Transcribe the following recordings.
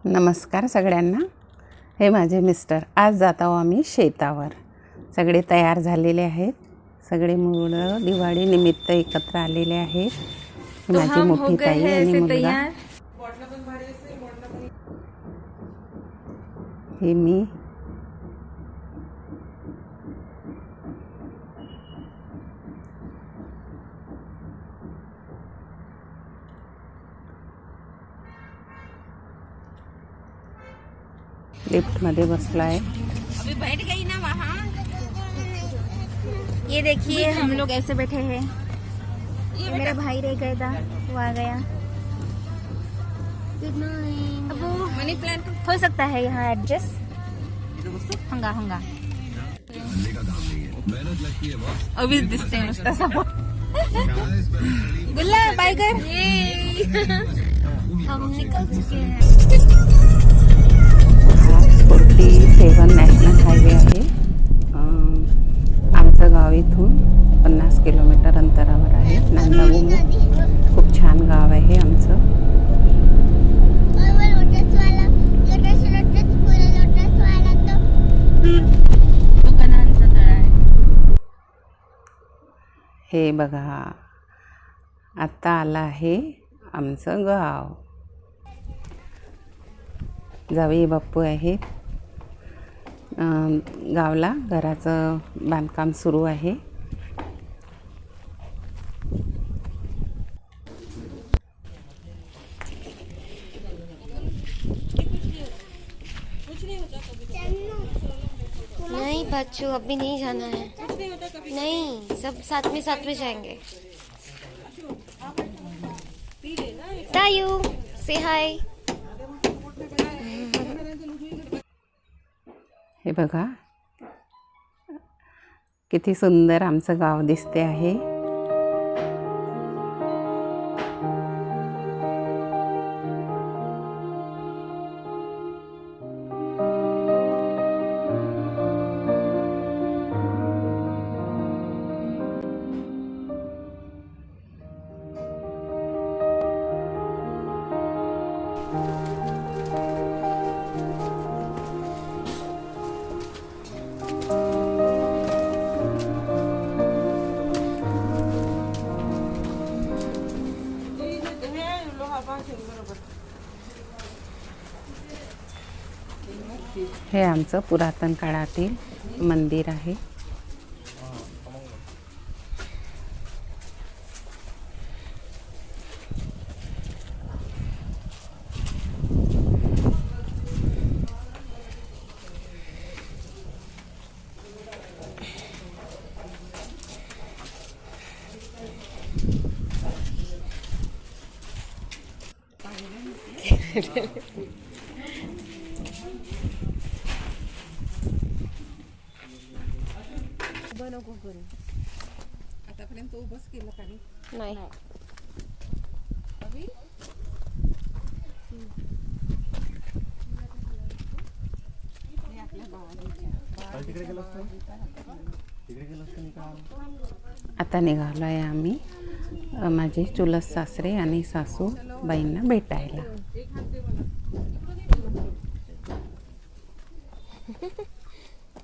नमस्कार सगळ्यांना. हे माझे मिस्टर. आज जात आहोत आम्ही शेतावर. सगळे तयार झालेले आहेत. सगळे मुलं दिवाळी निमित्त एकत्र आलेले आहेत. माझी मोठी ताई आणि मुलगा. हे मी. लिफ्ट मध्ये बसला है. अभी बैठ गई ना वहाँ. ये देखिए हम लोग ऐसे बैठे हैं. ये मेरा भाई रह गया था, वो आ गया. अब वो मनी प्लांट हो सकता है यहाँ एडजस्ट. हंगा हंगा अभी दिसते हैं उसका समोर. गुल्ला बाय कर. हम निकल चुके हैं. 47 नॅशनल हायवे आहे. आमचं गाव इथून 50 किलोमीटर अंतरावर आहे. नांदागुमू खूप छान गाव आहे आमचं. हे बघा, आता आलं आहे आमचं गाव. जावई बापू आहेत. गावला घराचं बांधकाम सुरू आहे. नहीं बच्चों, अभी नहीं जाना है. नहीं, सब साथ में जाएंगे. तायू से हाय. हे बघा किती सुंदर आमचं गाव दिसते आहे. हे आमचं पुरातन काळातील मंदिर आहे. आतापर्यंत उभंच केलं का नाही. आता निघालो आहे आम्ही माझे चुलत सासरे आणि सासू बाईंना भेटायला.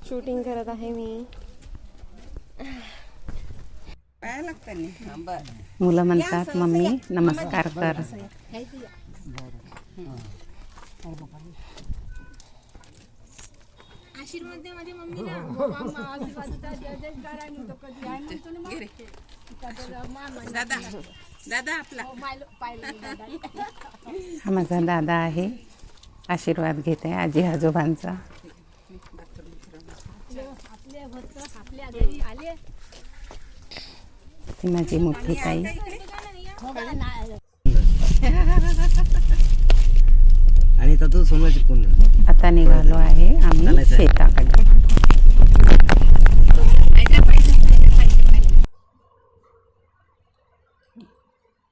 शूटिंग करत आहे मी. मुलं म्हणतात मम्मी नमस्कार कर. आशीर्वाद दे माझ्या मम्मीला. दादा दादा आपला हा माझा दादा आहे. आशीर्वाद घेते आजी आजोबांचा. ती माझी मोठी ताई. आणि तू सोनवा चिपकून. आता निघालो आहे आम्ही शेताकडे.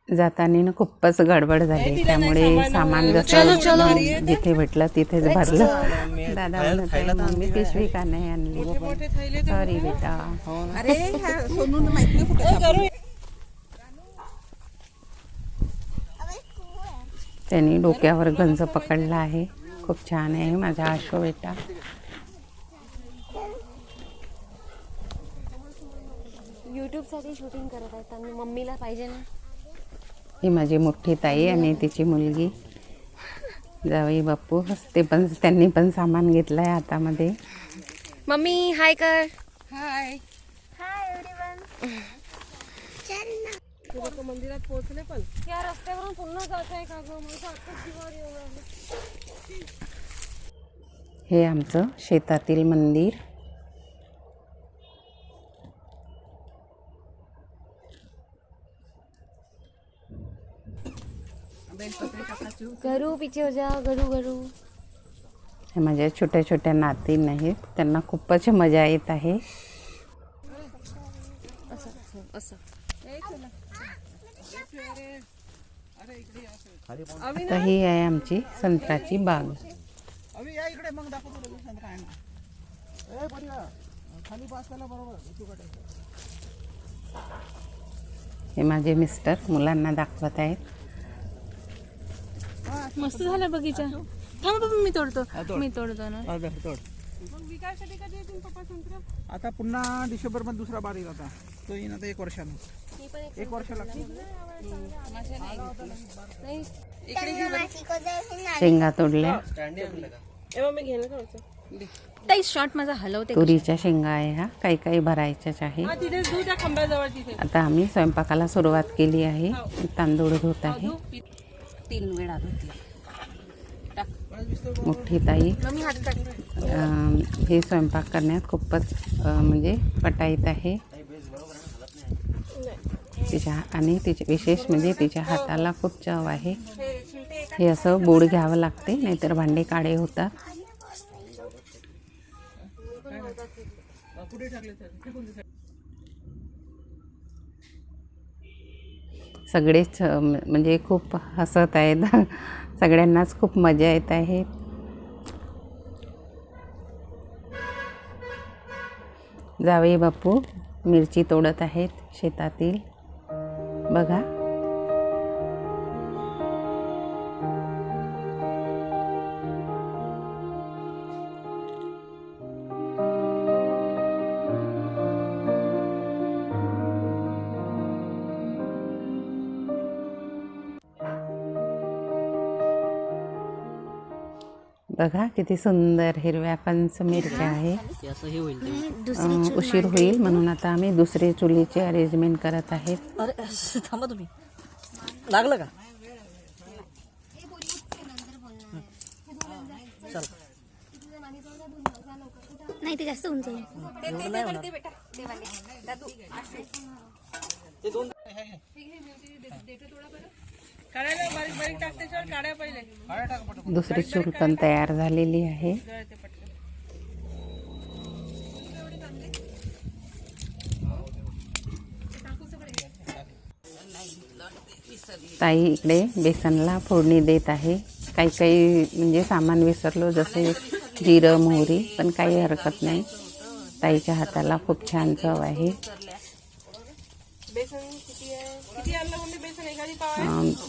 जाताना खूपच गडबड झाली, त्यामुळे सामान जसं जिथे भेटलं तिथेच भरलं. दादा म्हणत मम्मी पिशवी का नाही आणली. सॉरी बेटा. त्यांनी डोक्यावर गंज पकडला आहे. खूप छान आहे माझा आशो बेटा. यूट्यूबसाठी शूटिंग करत आहेत आणि मम्मीला पाहिजे ना. ही माझी मोठी ताई आणि तिची मुलगी जावई बापू. त्यांनी पण सामान घेतलं आहे हातामध्ये. मम्मी हाय कर. Hi everyone. मंदिरात पोहोचले पण या रस्त्यावरून पुन्हा जायचं आहे का गं? माझं आत्ताच जीवावर येऊन राहिलं. हे आमचं शेतातील मंदिर. गरू पीछे हो जा. गरू गरू. हे माझ्या छोट्या छोट्या नातीन आहेत. त्यांना खूपच मजा येत आहे. असं आता ही आहे आमची संत्र्याची बाग. अवी या इकडे मग दाखवतो तुला संत्रा आहे ना. बढिया खाली पास केला बरोबर. हे माझे मिस्टर मुलांना दाखवत आहेत. मस्त झाला बगीचा. थांब बाबा मी तोडतो ना. तोड. आता पुन्हा डिसेंबर मध्ये दुसरा बार येईल. आता तो येईन आता 1 वर्षानं. 1 वर्ष लागते. शेंगा तोडल्या. ताई शॉट माझा हलवते. तुरीच्या शेंगा आहे. हा काही भरायच्याच आहे. आता आम्ही स्वयंपाकाला सुरुवात केली आहे. तांदूळ धुत आहे. 3 वेळा धुतला. मोठी ताई मम्मी हात टाक. हे स्वयंपाक करण्यात खूपच म्हणजे पटाईत आहे तिच्या. आणि तिचे विशेष म्हणजे तिच्या हाताला खूप चव आहे. हे असं बोड घ्यावं लागते नाहीतर भांडे काळे होतात. सगळेच म्हणजे खूप हसत आहेत. सगळ्यांनाच खूप मजा येत आहे. जावई बापू मिरची तोडत आहेत शेतातील. बघा बघा किती सुंदर हिरव्या कंच मिरच्या आहे. उशीर होईल म्हणून आता आम्ही दुसरी चुलीची अरेंजमेंट करत आहेत. अरे थांबा तुम्ही. लागलं का? नाही ते जास्त उंच आहे. दुसरी चूल पण तयार झालेली आहे. ताई इकडे बेसनला फोडणी देत आहे. काही म्हणजे सामान विसरलो जसे जिरं मोहरी, पण काही हरकत नाही. ताईच्या हाताला खूप छान चव आहे.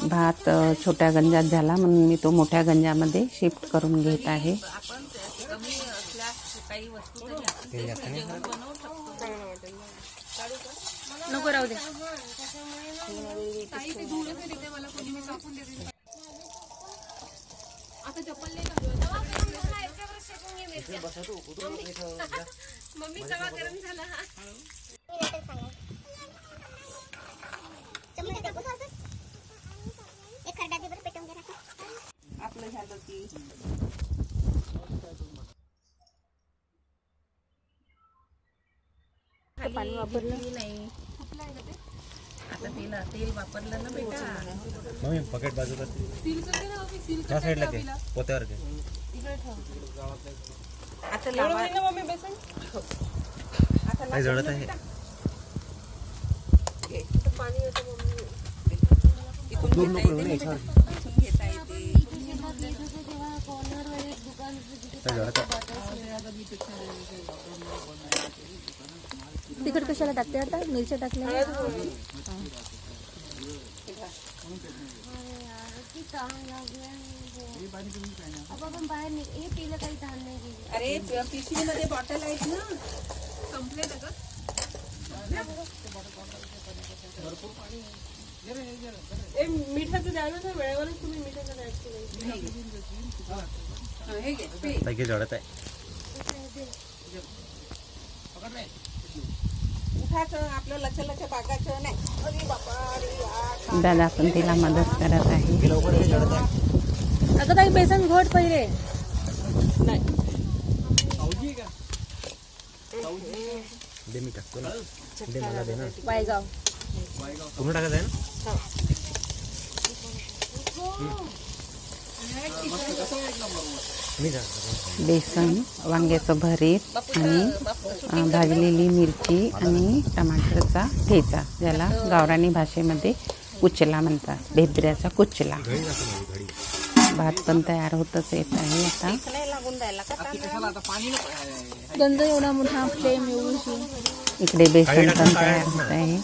भात छोट्या गंजात झाला म्हणून मी तो मोठ्या गंजामध्ये शिफ्ट करून घेत आहे. नको राहू दे. पाणी वापरलं नाही. आता तेल वापरलं ना बेटा. मम्मी पकेट बाजूला त्या साईडला ते पोत्यावर ते. आता लावा. काही जळत आहे. दूर नको ना याच्यावर. काही जळत आहे. तिखट कशाला टाकते आता? मिरच्या टाकल्या. अब आपण बाहेर हे पिलं काही धान नाही गेली. अरे पिशवीमध्ये बॉटल आहेत ना. पैकी जळत आहे. आपलं लच बागाचं नाही. अरे बापा रे. दादा पण तिला मदत करत आहे. लवकर हे जळत आहे. अगं ताई बेसन घोट पहिले. दे मी टाकतो ना. दे मला दे ना. वायगाव. पूर्ण टाकायचं आहे ना. मी टाकतो. बेसन, वांग्याचं भरीत आणि भाजलेली मिरची आणि टमाटरचा ठेचा, ज्याला गावरानी भाषेमध्ये कुचला म्हणतात. ढेबऱ्याचा कुचला. घडी टाकतो माझी घडी. भात पण तयार होतच येत आहे आता. गंज एवढा मोठा फ्लेम एवढी. इकडे बेसन पण तयार होत आहे.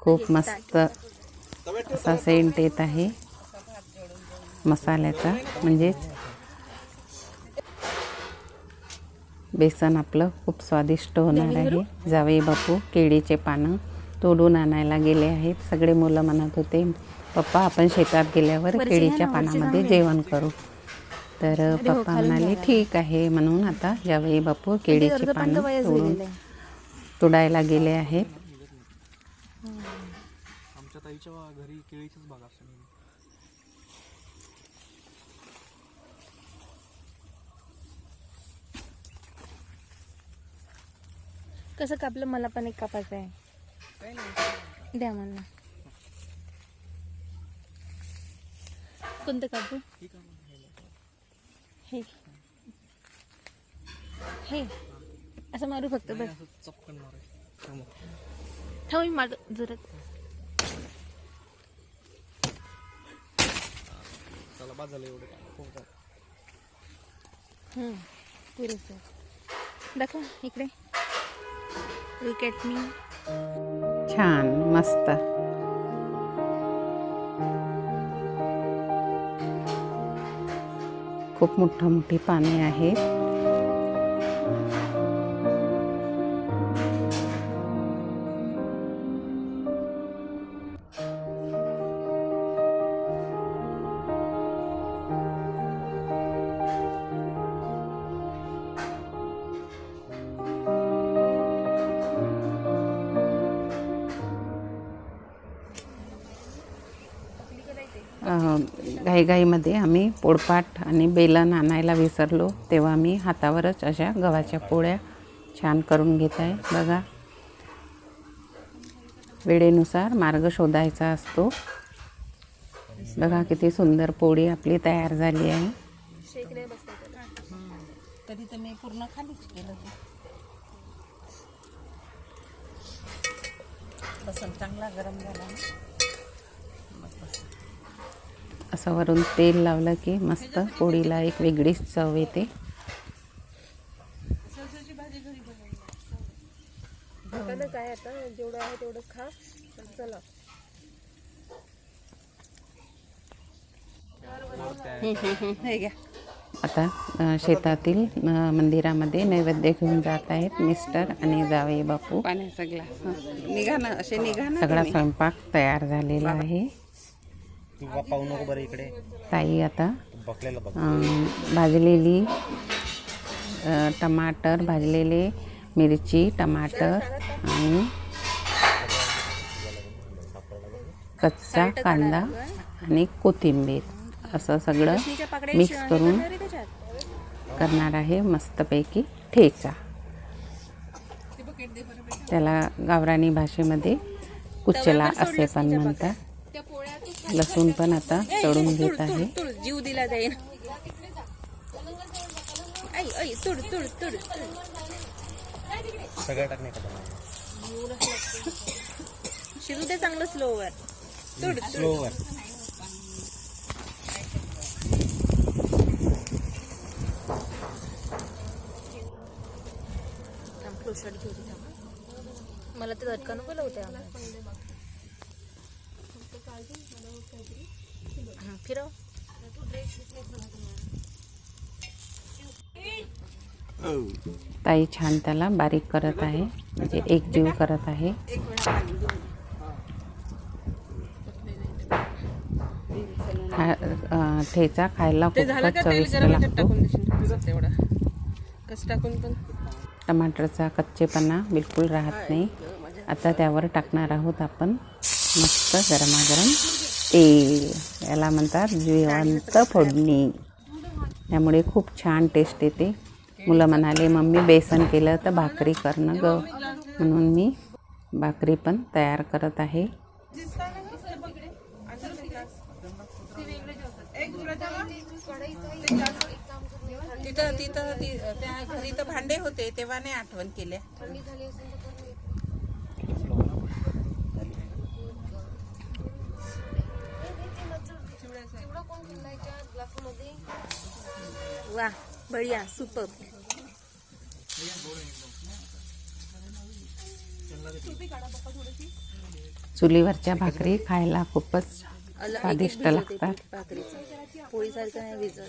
खूप मस्त असा सेंट येत आहे मसाल्याचा. म्हणजेच बेसन आपलं खूप स्वादिष्ट होणार आहे. जावई बापू केळीचे पानं तोडून आणायला गेले आहेत. सगळे मुलं म्हणत होते, पप्पा आपण शेतात गेल्यावर केळीच्या पानामध्ये जेवण करू. तर पप्पा म्हणाले ठीक आहे. म्हणून आता जावई बापू केळीचे पानं तोडायला गेले आहेत. आमच्या ताईच्या घरी केळीचीच बाग असते. कसं कापलं? मला पण एक कापायचं आहे. द्या मला. कोणतं कापू? हे हे असं मारू फक्त बस. चपकन मारायचं. थांब मी मारतो जोरात. चला बाद झालं एवढं. पुरेसं दाखव इकडे. Look at me. छान मस्त. खूप मोठी पाने आहेत. घाईघाईमध्ये आम्ही पोळपाट आणि बेलन आणायला विसरलो, तेव्हा मी हातावरच अशा गव्हाच्या पोळ्या छान करून घेत आहे. बघा, वेळेनुसार मार्ग शोधायचा असतो. बघा किती सुंदर पोळी आपली तयार झाली आहे. तरी तर मी पूर्ण खालीच केलं ते. बसन चांगला गरम झाला ना. असं वरून तेल लावलं की मस्त पोळीला एक वेगळीच चव येते. काय आता जेवढं आहे तेवढं खा. चला हे घ्या. आता शेतातील मंदिरामध्ये नैवेद्य घेऊन जात आहेत मिस्टर आणि जावई बापू. पाण्याचा ग्लास निघा ना, असे निघा ना. सगळा स्वयंपाक तयार झालेला आहे. तू पाहू नको बरं इकडे. ताई आता बकलेला बघ. भाजलेली टमाटर, भाजलेले मिरची, टमाटर आणि कच्चा कांदा आणि कोथिंबीर असं सगळं मिक्स करून करणार आहे मस्तपैकी ठेचा. त्याला गावरानी भाषेमध्ये कुचला असे पण म्हणतात. लसूण पण आता तळून घेत आहे. जीव दिला जाईल. तुड तुड तुड सगळं टाकणे का शिजू दे चांगलं स्लोवर. तुड स्लोवर. मला ते झटका नको लावते. फिरव. ताई छान त्याला बारीक करत आहे, म्हणजे एकजीव करत आहे. ठेचा खायला खूपच चविष्ट लागतो. टमाटरचा कच्चेपणा बिलकुल राहत नाही. आता त्यावर टाकणार आहोत आपण मस्त गरमागरम तेल. याला म्हणतात जिवंत फोडणी. त्यामुळे खूप छान टेस्ट येते. मुलं म्हणाले मम्मी बेसन केलं तर भाकरी करणं ग, म्हणून मी भाकरी पण तयार करत आहे. तिथं त्या घरी तर भांडे होते तेव्हा नाही आठवण केल्या. वा बढिया सुपर. चुलीवरच्या भाकरी खायला खूपच स्वादिष्ट लागतात. पोळी सारखं नाही भिजत.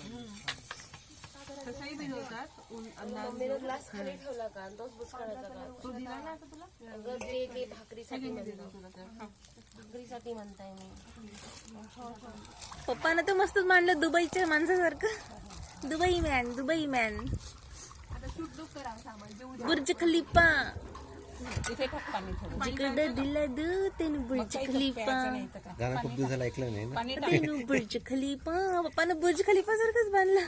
पप्पानं तर मस्तच मांडलं दुबईच्या माणसासारखं. Dubai man. बुर्ज खलिफा जिकडं दिलं त्यानं बुर्ज खलिफा. गाणं खूप दिवसाला ऐकलं नाही ना. त्यानं बुर्ज खलिफा. पप्पानं बुर्ज खलिफा सारखंच बांधलं.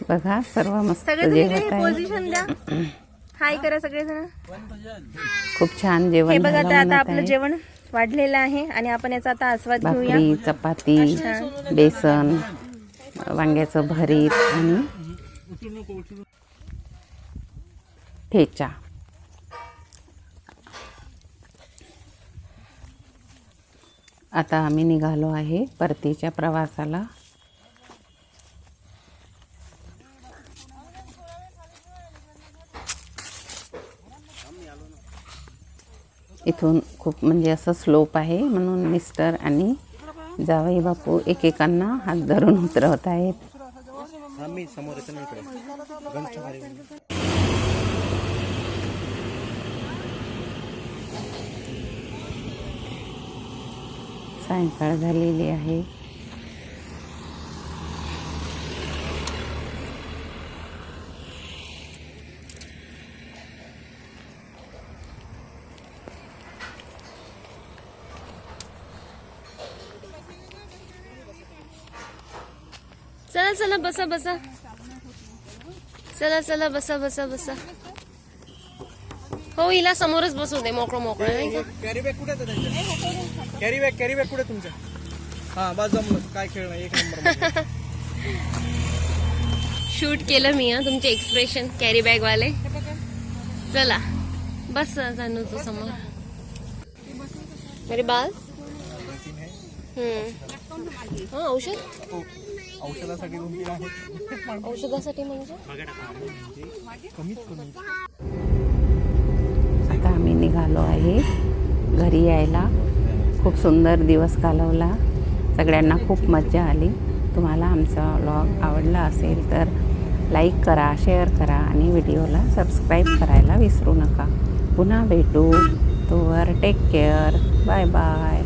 बघा सर्व मस्त सगळे तुम्ही जेवत आहे. पोझिशन द्या. हाय करा सगळेजण. खूप छान हे जेवण बघा झालं आता म्हणत आपलं आहे. जेवण वाढलेलं आहे आणि आपण याचा आता आस्वाद घेऊया. भाकरी, चपाती, बेसन, वांग्याचं भरीत आणि ठेचा. आता आम्ही निघालो आहे परतीच्या प्रवासाला. इथून खूप म्हणजे असं स्लोप आहे, म्हणून मिस्टर आणि जावई बापू एकेकांना हात धरून उतरवत आहेत. आम्ही समोर येतो ना इकडे गणचमारी. सायंकाळ झालेली आहे. चला चला बसा बसा. चला चला बसा बसा बसा. हो हिला समोरच बसू दे मोकळं मोकळं नाही का. कॅरी बॅग कुठे आहे त्यांच्या? कॅरी बॅग कुठे आहे तुमच्या? हा बस जमलं. काय खेळणं एक नंबर. शूट केलं मी तुमचे एक्सप्रेशन कॅरी बॅग वाले. चला बस जाणू तू समोर. मेरे बाल. हा औषध. औषधासाठी 2-3 आहेत. औषधासाठी म्हणजे आता आम्ही निघालो आहे घरी यायला. खूप सुंदर दिवस घालवला. सगळ्यांना खूप मजा आली. तुम्हाला आमचा व्लॉग आवडला असेल तर लाईक करा, शेअर करा आणि व्हिडिओला सबस्क्राईब करायला विसरू नका. पुन्हा भेटू. तोवर टेक केअर. Bye bye.